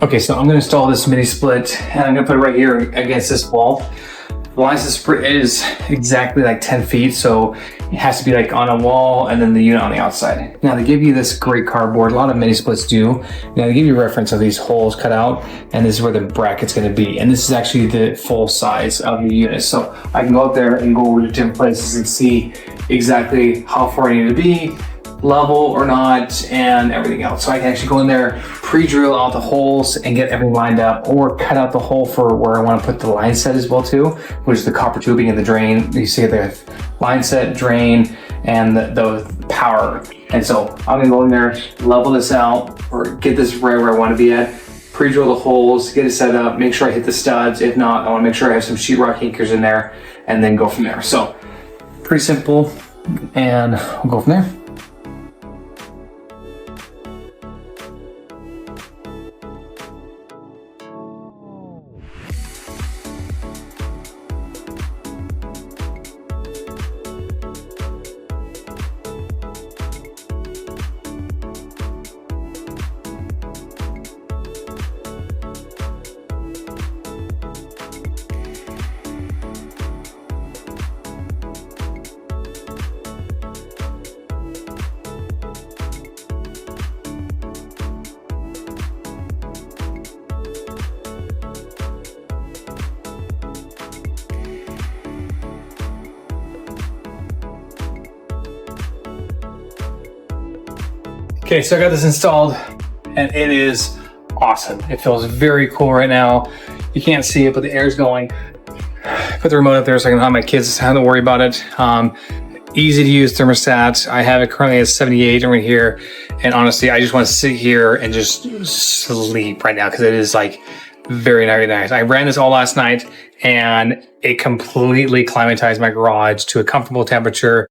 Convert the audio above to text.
Okay, so I'm gonna install this mini split and I'm gonna put it right here against this wall. The line is exactly like 10 feet, so it has to be like on a wall and then the unit on the outside. Now they give you this great cardboard, a lot of mini splits do. Now they give you a reference of these holes cut out, and this is where the bracket's gonna be. And this is actually the full size of the unit. So I can go out there and go over to different places and see exactly how far I need to be, level or not, and everything else. So I can actually go in there, pre-drill out the holes and get everything lined up, or cut out the hole for where I want to put the line set as well too, which is the copper tubing and the drain. You see the line set, drain, and the power. And so I'm gonna go in there, level this out, or get this right where I want to be at, pre-drill the holes, get it set up, make sure I hit the studs. If not, I want to make sure I have some sheetrock anchors in there, and then go from there. So pretty simple, and we'll go from there. Okay, so I got this installed and it is awesome. It feels very cool right now. You can't see it, but the air's going. Put the remote up there so I can have my kids have to worry about it. Easy to use thermostat. I have it currently at 78 right here. And honestly, I just want to sit here and just sleep right now because it is like very, very nice. I ran this all last night and it completely climatized my garage to a comfortable temperature.